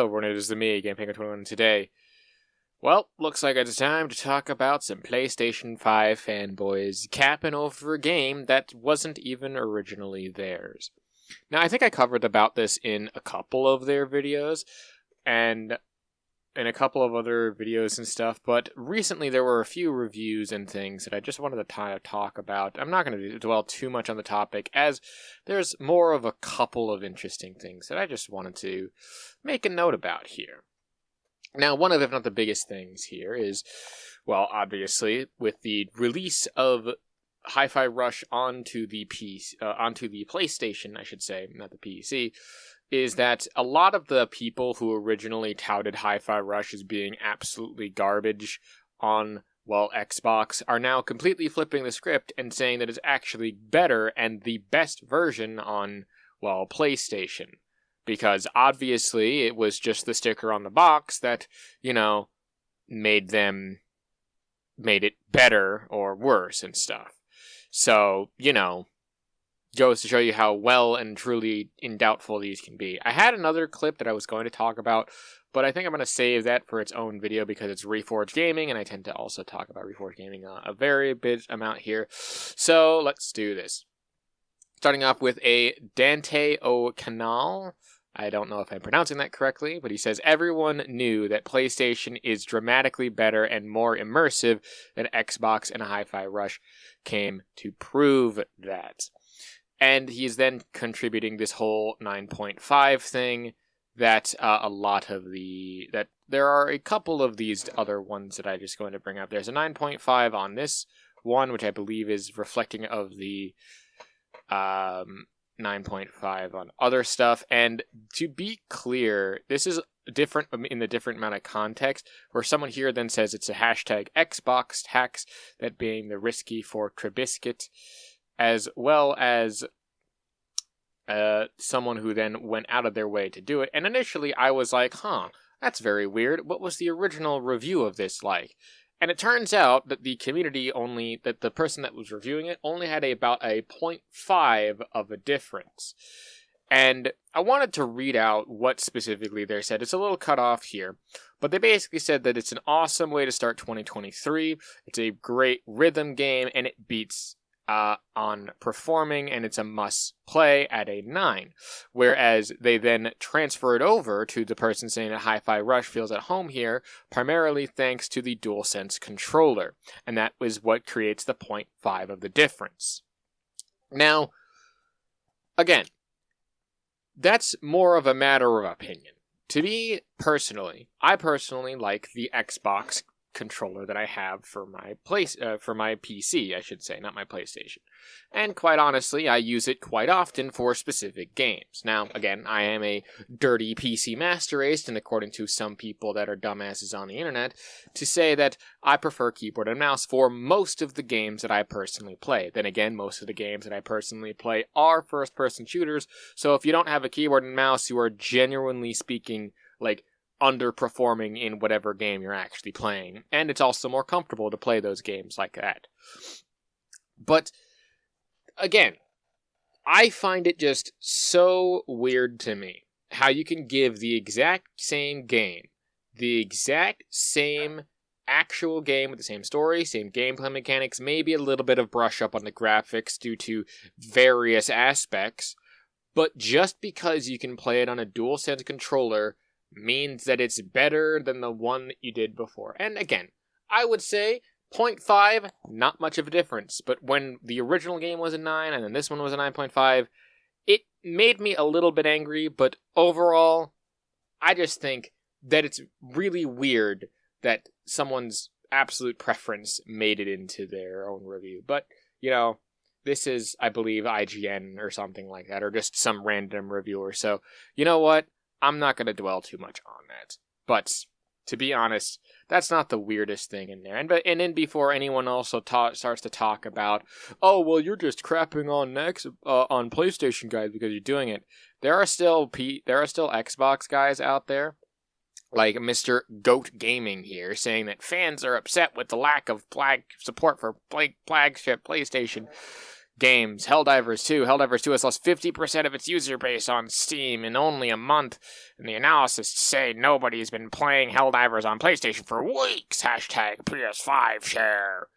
everyone, it is me, GamePango21, today. Well, looks like it's time to talk about some PlayStation 5 fanboys capping over a game that wasn't even originally theirs. Now, I think I covered about this in a couple of their videos, and in a couple of other videos and stuff, but recently there were a few reviews and things that I just wanted to talk about. I'm not going to dwell too much on the topic, as there's more of a couple of interesting things that I just wanted to make a note about here. Now, one of, if not the biggest things here is, well, obviously, with the release of HIFI Rush onto the PlayStation, I should say, not the PC, is that a lot of the people who originally touted Hi-Fi Rush as being absolutely garbage on, well, Xbox are now completely flipping the script and saying that it's actually better and the best version on, well, PlayStation. Because obviously it was just the sticker on the box that, made it better or worse and stuff. So, goes to show you how well and truly doubtful these can be. I had another clip that I was going to talk about, but I think I'm going to save that for its own video because it's Reforged Gaming, and I tend to also talk about Reforged Gaming a very big amount here. So let's do this. Starting off with a Dante O'Canal. I don't know if I'm pronouncing that correctly, but he says, everyone knew that PlayStation is dramatically better and more immersive than Xbox, and Hi-Fi Rush came to prove that. And he's then contributing this whole 9.5 thing that that there are a couple of these other ones that I'm just going to bring up. There's a 9.5 on this one, which I believe is reflecting of the 9.5 on other stuff. And to be clear, this is different in the different amount of context, where someone here then says it's a hashtag Xbox tax, that being the risky for Trubiscuit, as well as someone who then went out of their way to do it. And initially I was like, that's very weird. What was the original review of this like? And it turns out that the person that was reviewing it only had about a 0.5 of a difference. And I wanted to read out what specifically they said. It's a little cut off here, but they basically said that it's an awesome way to start 2023. It's a great rhythm game, and it beats on performing, and it's a must play at a 9. Whereas they then transferred over to the person saying that Hi-Fi Rush feels at home here, primarily thanks to the DualSense controller. And that was what creates the 0.5 of the difference. Now, again, that's more of a matter of opinion. To me, I personally like the Xbox controller that I have for my PC, I should say, not my PlayStation. And quite honestly, I use it quite often for specific games. Now, again, I am a dirty PC master race, and according to some people that are dumbasses on the internet, to say that I prefer keyboard and mouse for most of the games that I personally play. Then again, most of the games that I personally play are first-person shooters, so if you don't have a keyboard and mouse, you are genuinely speaking, underperforming in whatever game you're actually playing. And it's also more comfortable to play those games like that. But, again, I find it just so weird to me how you can give the exact same game, the exact same actual game with the same story, same gameplay mechanics, maybe a little bit of brush up on the graphics due to various aspects, but just because you can play it on a DualSense controller means that it's better than the one that you did before. And again, I would say 0.5, not much of a difference. But when the original game was a 9 and then this one was a 9.5, it made me a little bit angry. But overall, I just think that it's really weird that someone's absolute preference made it into their own review. But, this is, I believe, IGN or something like that, or just some random reviewer. So, you know what? I'm not going to dwell too much on that. But, to be honest, that's not the weirdest thing in there. And then before anyone also starts to talk about, oh, well, you're just crapping on PlayStation guys because you're doing it. There are still Xbox guys out there, like Mr. Goat Gaming here, saying that fans are upset with the lack of support for flagship PlayStation. games. Helldivers 2. Helldivers 2 has lost 50% of its user base on Steam in only a month, and the analysts say nobody's been playing Helldivers on PlayStation for weeks. Hashtag PS5 share.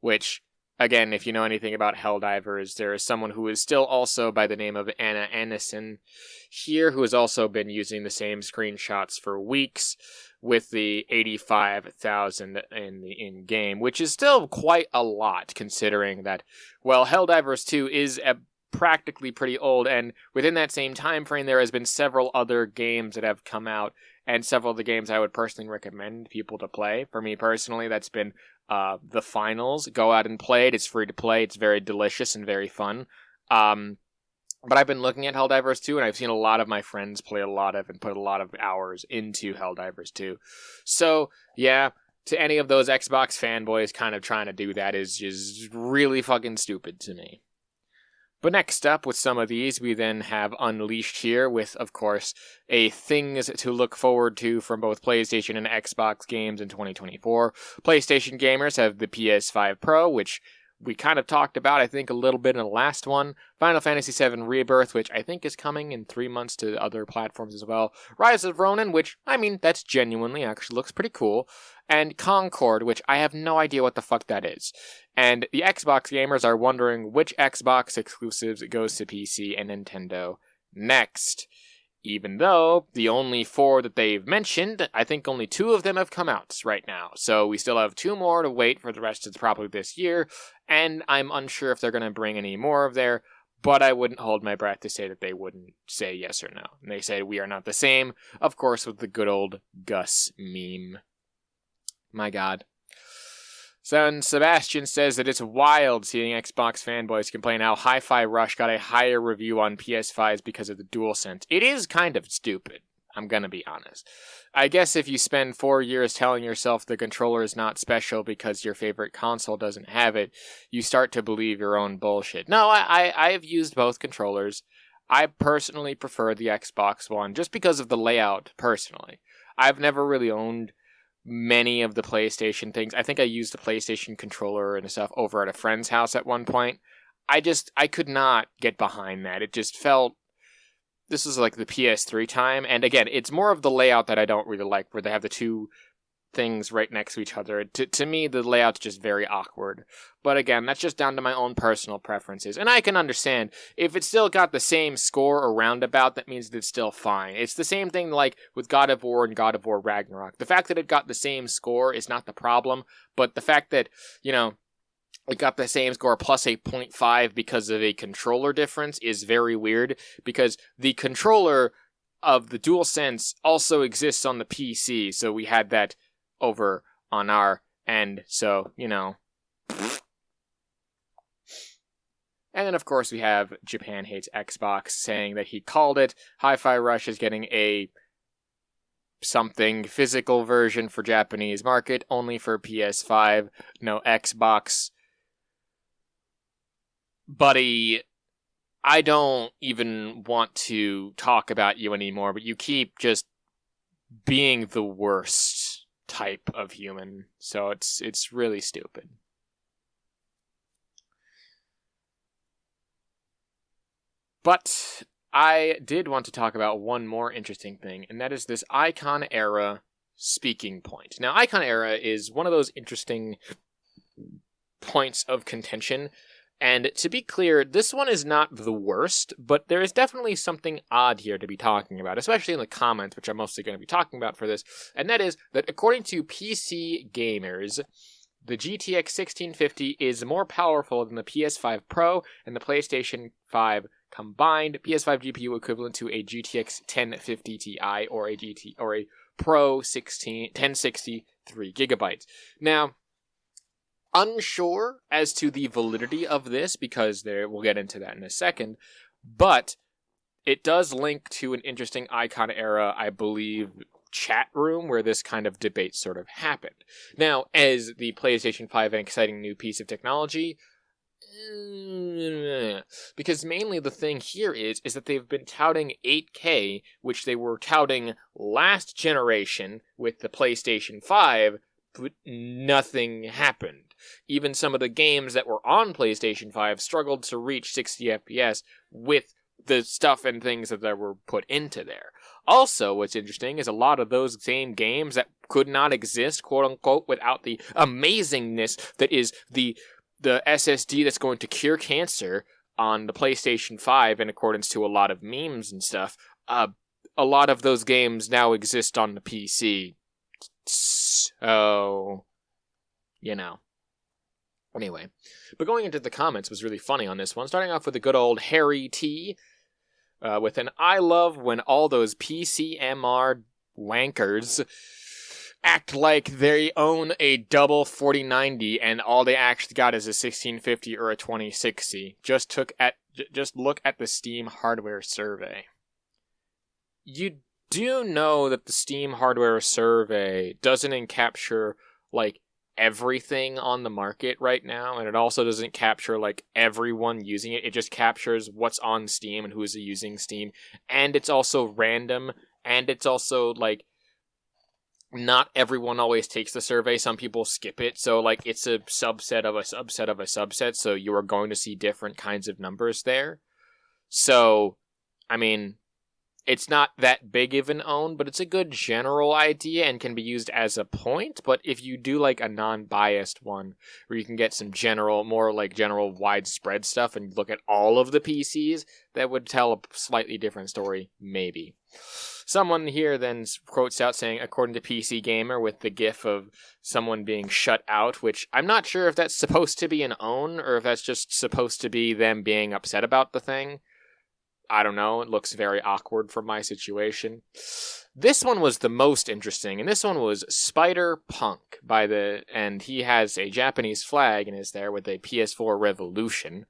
Which, again, if you know anything about Helldivers, there is someone who is still also by the name of Anna Annison here, who has also been using the same screenshots for weeks with the 85,000 in game, which is still quite a lot considering that, well, Helldivers 2 is practically pretty old, and within that same time frame there has been several other games that have come out, and several of the games I would personally recommend people to play. For me personally, that's been the Finals. Go out and play it. It's free to play. It's very delicious and very fun. But I've been looking at Helldivers 2, and I've seen a lot of my friends play a lot of and put a lot of hours into Helldivers 2. So, yeah, to any of those Xbox fanboys kind of trying to do that is just really fucking stupid to me. But next up, with some of these, we then have Unleashed here with, of course, a things to look forward to from both PlayStation and Xbox games in 2024. PlayStation gamers have the PS5 Pro, which we kind of talked about, I think, a little bit in the last one. Final Fantasy VII Rebirth, which I think is coming in 3 months to other platforms as well. Rise of Ronin, which, I mean, that's genuinely actually looks pretty cool. And Concord, which I have no idea what the fuck that is. And the Xbox gamers are wondering which Xbox exclusives goes to PC and Nintendo next. Even though the only 4 that they've mentioned, I think only 2 of them have come out right now. So we still have 2 more to wait for the rest of probably this year. And I'm unsure if they're going to bring any more of there. But I wouldn't hold my breath to say that they wouldn't say yes or no. And they say we are not the same. Of course, with the good old Gus meme. My God. So Sebastian says that it's wild seeing Xbox fanboys complain how Hi-Fi Rush got a higher review on PS5s because of the DualSense. It is kind of stupid, I'm gonna be honest. I guess if you spend 4 years telling yourself the controller is not special because your favorite console doesn't have it, you start to believe your own bullshit. No, I've used both controllers. I personally prefer the Xbox One just because of the layout, personally. I've never really owned many of the PlayStation things. I think I used the PlayStation controller and stuff over at a friend's house at one point. I could not get behind that. It just felt, this was like the PS3 time, and again, it's more of the layout that I don't really like, where they have the 2 things right next to each other. To me, the layout's just very awkward. But again, that's just down to my own personal preferences. And I can understand, if it's still got the same score or roundabout, that means that it's still fine. It's the same thing like with God of War and God of War Ragnarok. The fact that it got the same score is not the problem, but the fact that, you know, it got the same score plus a 0.5 because of a controller difference is very weird, because the controller of the DualSense also exists on the PC, so we had that over on our end, so, you know. And then, of course, we have Japan Hates Xbox saying that he called it. Hi-Fi Rush is getting a something physical version for Japanese market, only for PS5, no Xbox. Buddy, I don't even want to talk about you anymore, but you keep just being the worst type of human, so it's really stupid. But I did want to talk about one more interesting thing, and that is this Icon Era speaking point. Now, Icon Era is one of those interesting points of contention, and to be clear, this one is not the worst, but there is definitely something odd here to be talking about, especially in the comments, which I'm mostly going to be talking about for this, and that is that according to PC gamers, the GTX 1650 is more powerful than the PS5 Pro and the PlayStation 5 combined. PS5 GPU equivalent to a GTX 1050 Ti or a Pro 1060 3GB. Now, unsure as to the validity of this, because we'll get into that in a second, but it does link to an interesting Icon Era, I believe, chat room where this kind of debate sort of happened. Now, as the PlayStation 5 an exciting new piece of technology, because mainly the thing here is that they've been touting 8K, which they were touting last generation with the PlayStation 5, but nothing happened. even some of the games that were on PlayStation 5 struggled to reach 60 FPS with the stuff and things that were put into there. Also, what's interesting is a lot of those same games that could not exist, quote-unquote, without the amazingness that is the SSD that's going to cure cancer on the PlayStation 5 in accordance to a lot of memes and stuff, a lot of those games now exist on the PC. So, Anyway, but going into the comments was really funny on this one, starting off with the good old Harry T, with an I love when all those PCMR wankers act like they own a double 4090 and all they actually got is a 1650 or a 2060. Just look at the Steam hardware survey. You do know that the Steam hardware survey doesn't capture, like, everything on the market right now, and it also doesn't capture, like, everyone using it. It just captures what's on Steam and who's using Steam, and it's also random, and it's also, like, not everyone always takes the survey. Some people skip it, so, like, it's a subset of a subset of a subset, so you are going to see different kinds of numbers there. So, I mean, it's not that big of an own, but it's a good general idea and can be used as a point. But if you do like a non-biased one where you can get some more general widespread stuff and look at all of the PCs, that would tell a slightly different story, maybe. Someone here then quotes out saying, according to PC Gamer, with the gif of someone being shut out, which I'm not sure if that's supposed to be an own or if that's just supposed to be them being upset about the thing. I don't know, it looks very awkward for my situation. This one was the most interesting, and this one was Spider Punk and he has a Japanese flag and is there with a PS4 Revolution,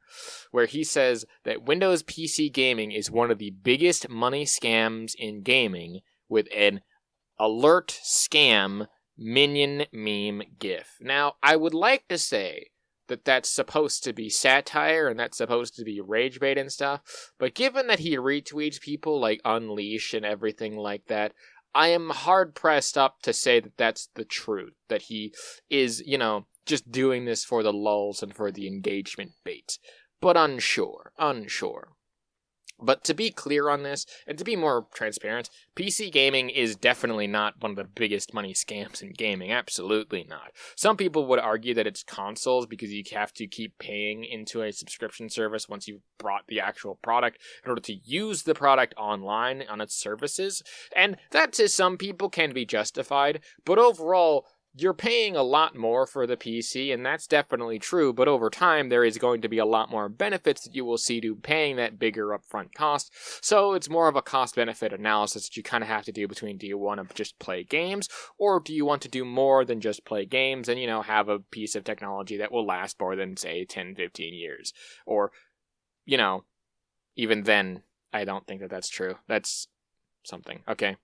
where he says that Windows PC gaming is one of the biggest money scams in gaming, with an alert scam minion meme gif. Now, I would like to say that that's supposed to be satire and that's supposed to be rage bait and stuff, but given that he retweets people like Unleash and everything like that, I am hard-pressed up to say that that's the truth, that he is, just doing this for the lulz and for the engagement bait. But unsure. But to be clear on this, and to be more transparent, PC gaming is definitely not one of the biggest money scams in gaming. Absolutely not. Some people would argue that it's consoles because you have to keep paying into a subscription service once you've brought the actual product in order to use the product online on its services. And that to some people can be justified, but overall, you're paying a lot more for the PC, and that's definitely true, but over time, there is going to be a lot more benefits that you will see to paying that bigger upfront cost, so it's more of a cost-benefit analysis that you kind of have to do between, do you want to just play games, or do you want to do more than just play games and, have a piece of technology that will last more than, say, 10, 15 years, or, even then, I don't think that that's true. That's something. Okay.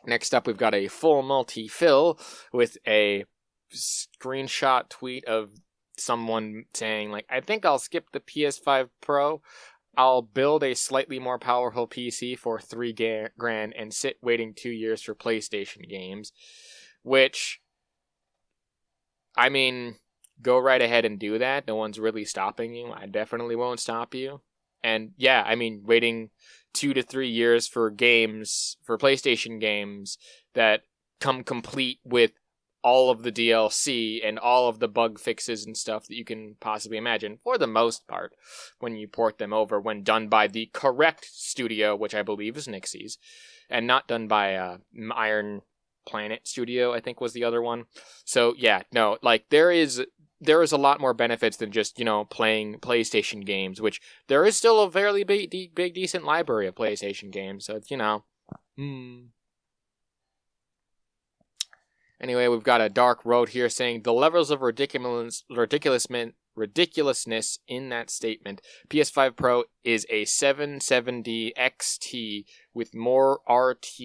Next up, we've got a full multi-fill with a screenshot tweet of someone saying, I think I'll skip the PS5 Pro. I'll build a slightly more powerful PC for $3,000 and sit waiting 2 years for PlayStation games. Which, I mean, go right ahead and do that. No one's really stopping you. I definitely won't stop you. And yeah, I mean, waiting 2 to 3 years for PlayStation games that come complete with all of the DLC and all of the bug fixes and stuff that you can possibly imagine, for the most part, when you port them over, when done by the correct studio, which I believe is Nixie's, and not done by Iron Planet Studio, I think was the other one. So yeah, no, there is a lot more benefits than just, playing PlayStation games, which there is still a fairly big, decent library of PlayStation games, so it's, Anyway, we've got a Dark Road here saying, the levels of ridiculousness in that statement. PS5 Pro is a 770 XT with more RT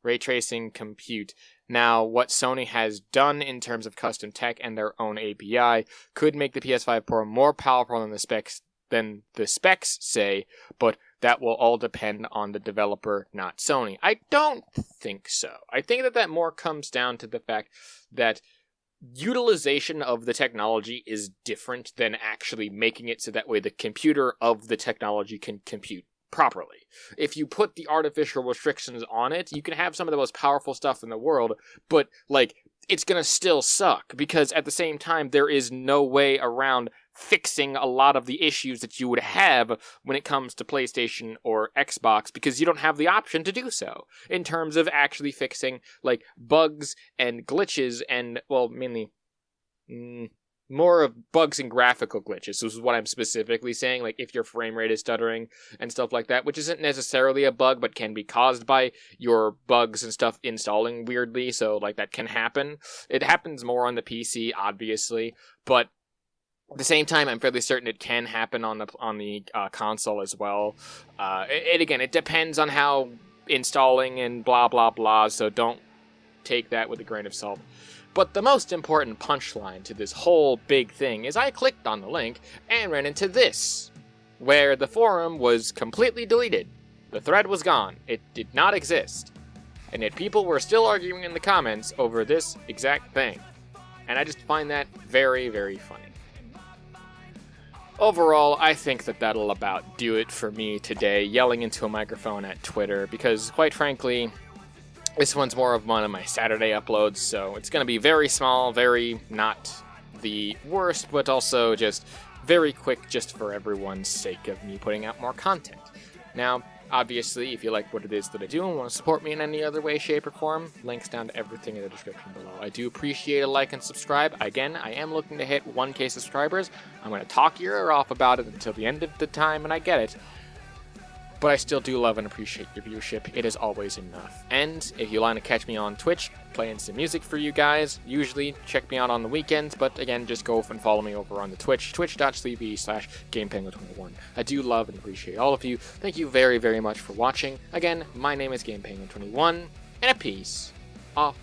ray tracing compute. Now, what Sony has done in terms of custom tech and their own API could make the PS5 Pro more powerful than the specs say, but that will all depend on the developer, not Sony. I don't think so. I think that more comes down to the fact that utilization of the technology is different than actually making it so that way the computer of the technology can compute properly. If you put the artificial restrictions on it, you can have some of the most powerful stuff in the world, but, like, it's gonna still suck, because at the same time, there is no way around fixing a lot of the issues that you would have when it comes to PlayStation or Xbox, because you don't have the option to do so, in terms of actually fixing, like, bugs and glitches and, well, mainly, more of bugs and graphical glitches. This is what I'm specifically saying, like, if your frame rate is stuttering and stuff like that, which isn't necessarily a bug, but can be caused by your bugs and stuff installing weirdly, so, like, that can happen. It happens more on the PC, obviously, but at the same time, I'm fairly certain it can happen on the console as well. Again, it depends on how installing and blah blah blah, so don't take that with a grain of salt. But the most important punchline to this whole big thing is I clicked on the link and ran into this, where the forum was completely deleted. The thread was gone. It did not exist. And yet people were still arguing in the comments over this exact thing. And I just find that very, very funny. Overall, I think that that'll about do it for me today, yelling into a microphone at Twitter, because quite frankly, this one's more of one of my Saturday uploads, so it's going to be very small, very not the worst, but also just very quick just for everyone's sake of me putting out more content. Now, obviously, if you like what it is that I do and want to support me in any other way, shape, or form, links down to everything in the description below. I do appreciate a like and subscribe. Again, I am looking to hit 1K subscribers. I'm going to talk your ear off about it until the end of the time, and I get it. But I still do love and appreciate your viewership. It is always enough. And if you want to catch me on Twitch, playing some music for you guys, usually check me out on the weekends, but again, just go and follow me over on the Twitch, twitch.tv/GamePenguin21. I do love and appreciate all of you. Thank you very, very much for watching. Again, my name is GamePenguin21, and a peace off.